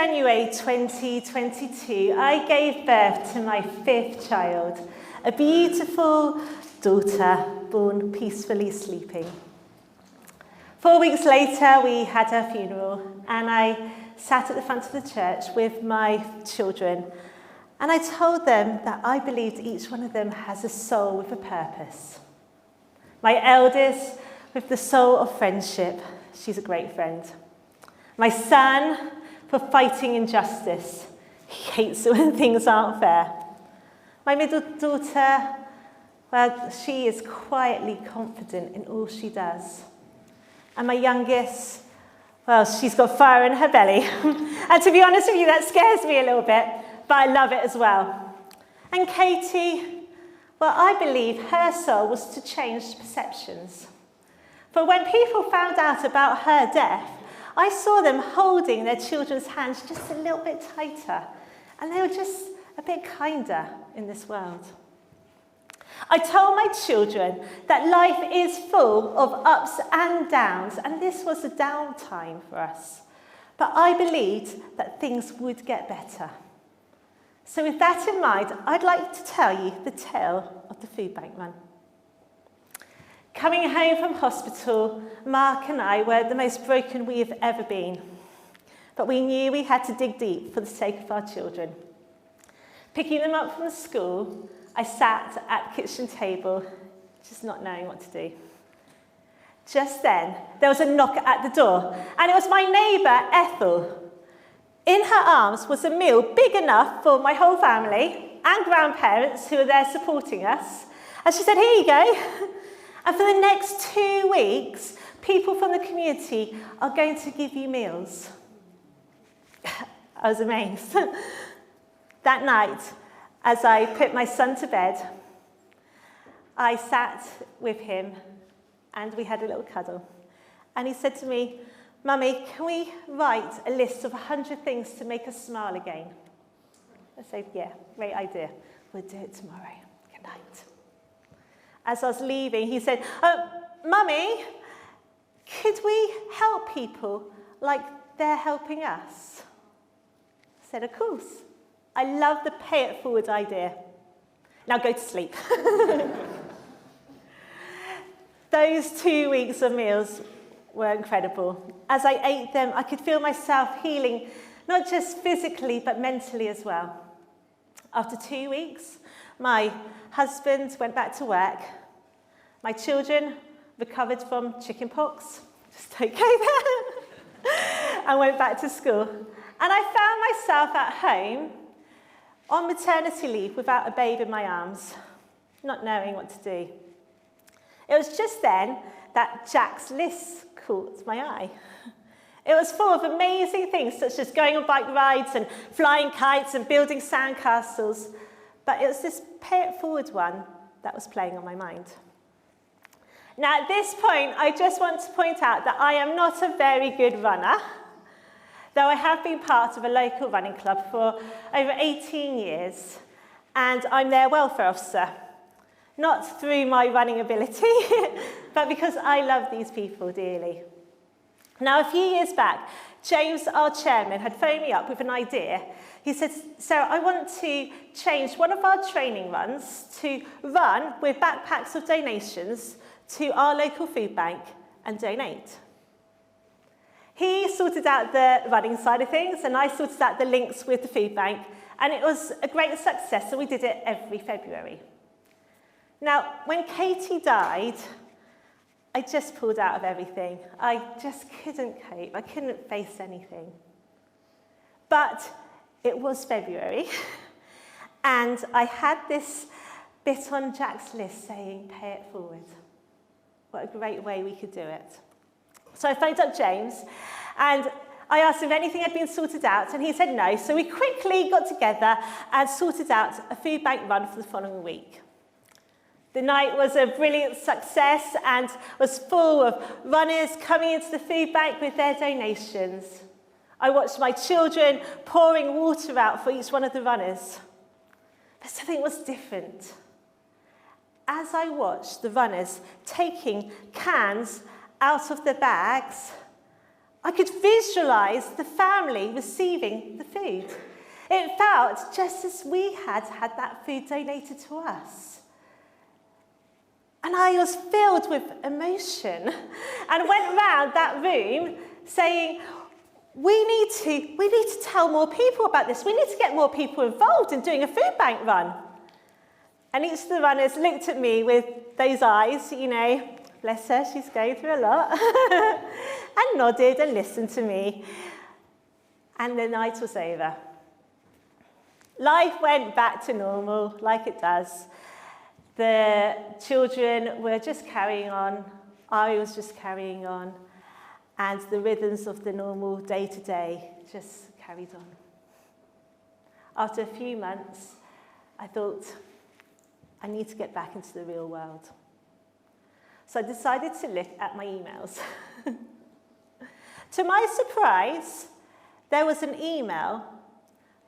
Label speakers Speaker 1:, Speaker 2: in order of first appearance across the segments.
Speaker 1: January 2022, I gave birth to my 5th child, a beautiful daughter born peacefully sleeping. 4 weeks later, we had her funeral, and I sat at the front of the church with my children, and I told them that I believed each one of them has a soul with a purpose. My eldest with the soul of friendship. She's a great friend. My son for fighting injustice. He hates it when things aren't fair. My middle daughter, well, she is quietly confident in all she does. And my youngest, well, she's got fire in her belly. And to be honest with you, that scares me a little bit, but I love it as well. And Katie, well, I believe her soul was to change perceptions. But when people found out about her death, I saw them holding their children's hands just a little bit tighter, and they were just a bit kinder in this world. I told my children that life is full of ups and downs, and this was a downtime for us. But I believed that things would get better. So with that in mind, I'd like to tell you the tale of the food bank run. Coming home from hospital, Mark and I were the most broken we have ever been. But we knew we had to dig deep for the sake of our children. Picking them up from school, I sat at the kitchen table, just not knowing what to do. Just then, there was a knock at the door, and it was my neighbour, Ethel. In her arms was a meal big enough for my whole family and grandparents who were there supporting us. And she said, "Here you go." And for the next 2 weeks, people from the community are going to give you meals. I was amazed. That night, as I put my son to bed, I sat with him and we had a little cuddle. And he said to me, "Mummy, can we write a list of 100 things to make us smile again?" I said, "Yeah, great idea. We'll do it tomorrow. Good night." As I was leaving, he said, "Mummy, could we help people like they're helping us?" I said, "Of course. I love the pay it forward idea. Now go to sleep." Those 2 weeks of meals were incredible. As I ate them, I could feel myself healing, not just physically, but mentally as well. After 2 weeks, my husband went back to work. My children recovered from chicken pox, just okay there, and went back to school. And I found myself at home on maternity leave without a babe in my arms, not knowing what to do. It was just then that Jack's list caught my eye. It was full of amazing things, such as going on bike rides and flying kites and building sandcastles. But it was this pay it forward one that was playing on my mind. Now, at this point, I just want to point out that I am not a very good runner, though I have been part of a local running club for over 18 years, and I'm their welfare officer. Not through my running ability, but because I love these people dearly. Now, a few years back, James, our chairman, had phoned me up with an idea. He said, "Sarah, I want to change one of our training runs to run with backpacks of donations to our local food bank and donate." He sorted out the running side of things, and I sorted out the links with the food bank, and it was a great success, and we did it every February. Now, when Katie died, I just pulled out of everything. I just couldn't cope. I couldn't face anything. But it was February, and I had this bit on Jack's list saying, "Pay it forward." What a great way we could do it. So I phoned up James, and I asked him if anything had been sorted out, and he said no. So we quickly got together and sorted out a food bank run for the following week. The night was a brilliant success and was full of runners coming into the food bank with their donations. I watched my children pouring water out for each one of the runners. But something was different. As I watched the runners taking cans out of their bags, I could visualise the family receiving the food. It felt just as we had that food donated to us. And I was filled with emotion and went round that room saying, we need to tell more people about this. We need to get more people involved in doing a food bank run. And each of the runners looked at me with those eyes, bless her, she's going through a lot, and nodded and listened to me. And the night was over. Life went back to normal, like it does. The children were just carrying on. I was just carrying on. And the rhythms of the normal day-to-day just carried on. After a few months, I thought, I need to get back into the real world. So I decided to look at my emails. To my surprise, there was an email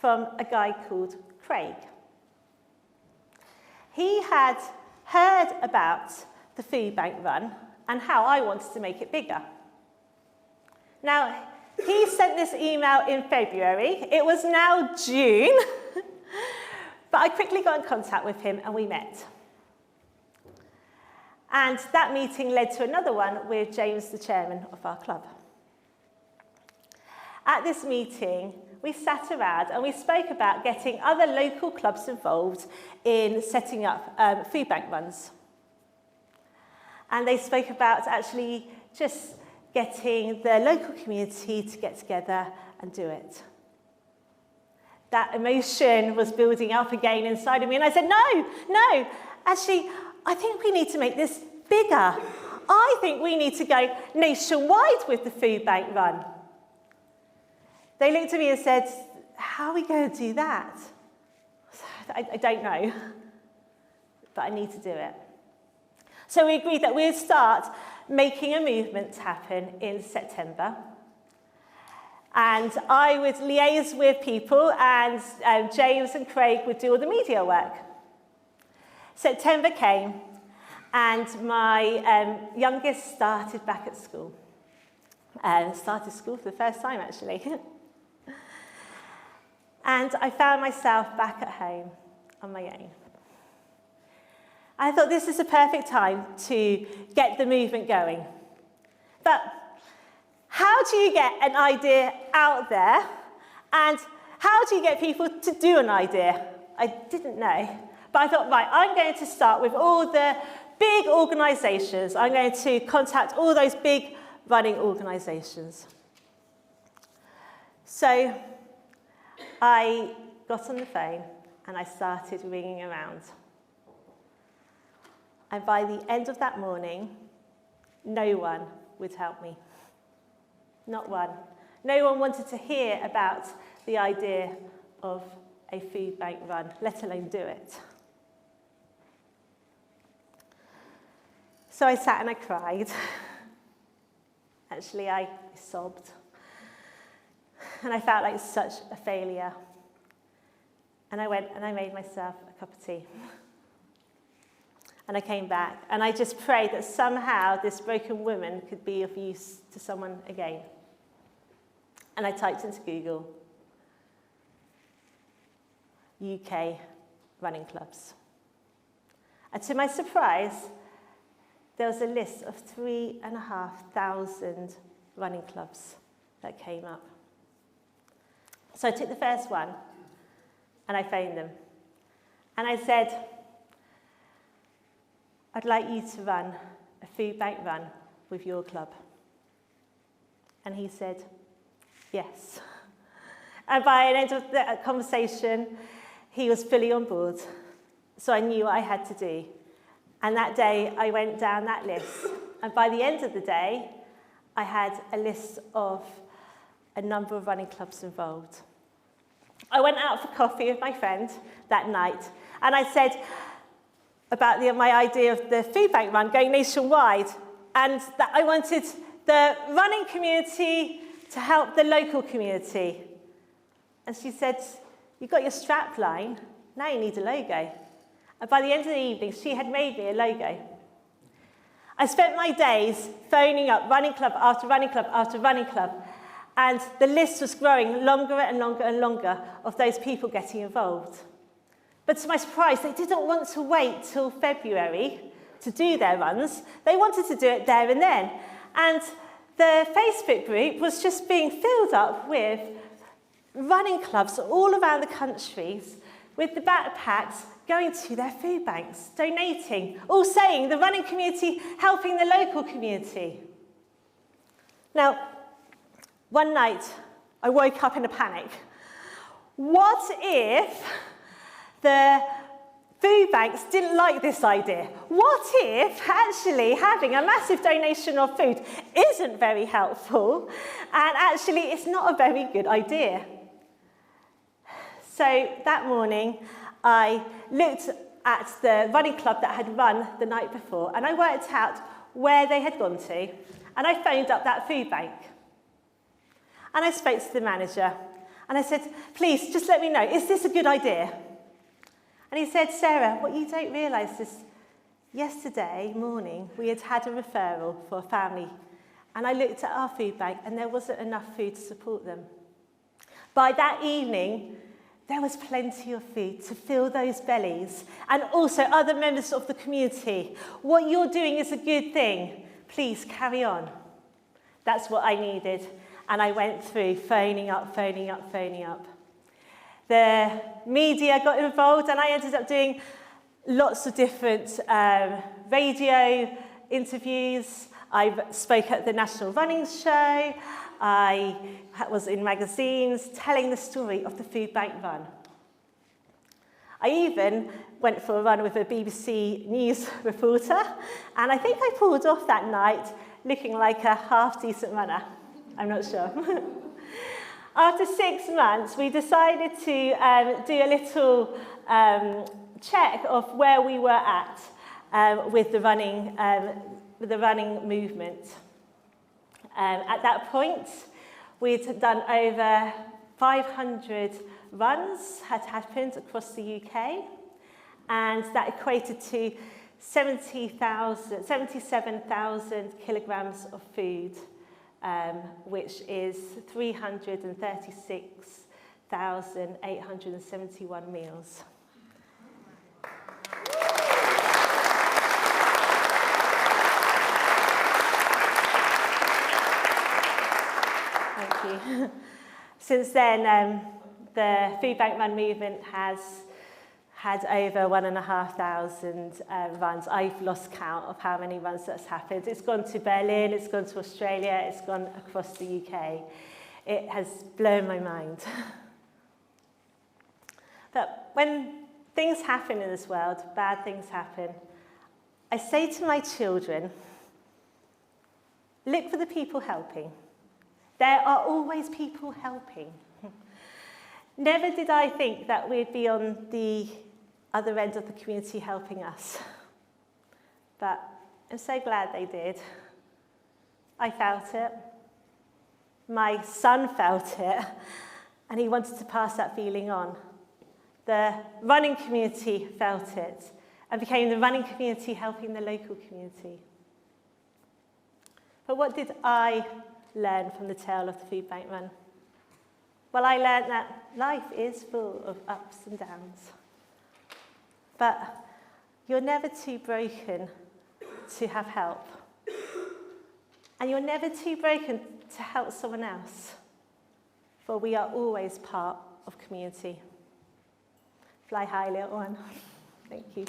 Speaker 1: from a guy called Craig. He had heard about the food bank run and how I wanted to make it bigger. Now, he sent this email in February. It was now June. But I quickly got in contact with him and we met. And that meeting led to another one with James, the chairman of our club. At this meeting, we sat around and we spoke about getting other local clubs involved in setting up food bank runs. And they spoke about actually just getting the local community to get together and do it. That emotion was building up again inside of me, and I said, no, actually, I think we need to make this bigger. I think we need to go nationwide with the food bank run. They looked at me and said, how are we going to do that? I don't know, but I need to do it. So we agreed that we would start making a movement happen in September. And I would liaise with people, and James and Craig would do all the media work. September came, and my youngest started back at school. Started school for the first time, actually. And I found myself back at home on my own. I thought this is a perfect time to get the movement going. But how do you get an idea out there? And how do you get people to do an idea? I didn't know. But I thought, right, I'm going to start with all the big organisations. I'm going to contact all those big running organisations. So I got on the phone and I started ringing around. And by the end of that morning, no one would help me. Not one. No one wanted to hear about the idea of a food bank run, let alone do it. So I sat and I cried. Actually, I sobbed. And I felt like such a failure. And I went and I made myself a cup of tea. And I came back and I just prayed that somehow this broken woman could be of use to someone again. And I typed into Google, UK running clubs. And to my surprise, there was a list of 3,500 running clubs that came up. So I took the first one and I phoned them. And I said, I'd like you to run a food bank run with your club. And he said, yes. And by the end of the conversation, he was fully on board. So I knew what I had to do. And that day, I went down that list. And by the end of the day, I had a list of a number of running clubs involved. I went out for coffee with my friend that night. And I said about my idea of the food bank run going nationwide. And that I wanted the running community to help the local community. And she said, you've got your strap line, now you need a logo. And by the end of the evening, she had made me a logo. I spent my days phoning up running club after running club after running club, and the list was growing longer and longer and longer of those people getting involved. But to my surprise, they didn't want to wait till February to do their runs. They wanted to do it there and then. And the Facebook group was just being filled up with running clubs all around the country with the backpacks going to their food banks, donating, all saying the running community helping the local community. Now, one night I woke up in a panic. What if the food banks didn't like this idea? What if actually having a massive donation of food isn't very helpful and actually it's not a very good idea? So that morning I looked at the running club that had run the night before and I worked out where they had gone to, and I phoned up that food bank. And I spoke to the manager and I said, please just let me know, is this a good idea? And he said, Sarah, what you don't realise is yesterday morning we had had a referral for a family, and I looked at our food bank and there wasn't enough food to support them. By that evening, there was plenty of food to fill those bellies, and also other members of the community. What you're doing is a good thing. Please carry on. That's what I needed. And I went through phoning up. The media got involved, and I ended up doing lots of different radio interviews. I spoke at the National Running Show. I was in magazines telling the story of the food bank run. I even went for a run with a BBC News reporter, and I think I pulled off that night looking like a half-decent runner. I'm not sure. After 6 months, we decided to do a little check of where we were at with the running movement. At that point, we'd done over 500 runs had happened across the UK, and that equated to 77,000 kilograms of food, which is 336,871 meals. Thank you. Since then, the Food Bank Run movement has had over 1,500 runs. I've lost count of how many runs that's happened. It's gone to Berlin, it's gone to Australia, it's gone across the UK. It has blown my mind. But when things happen in this world, bad things happen, I say to my children, look for the people helping. There are always people helping. Never did I think that we'd be on the other end of the community helping us. But I'm so glad they did. I felt it. My son felt it, and he wanted to pass that feeling on. The running community felt it and became the running community helping the local community. But what did I learn from the tale of the Food Bank Run? Well, I learned that life is full of ups and downs. But you're never too broken to have help. And you're never too broken to help someone else. For we are always part of community. Fly high, little one. Thank you.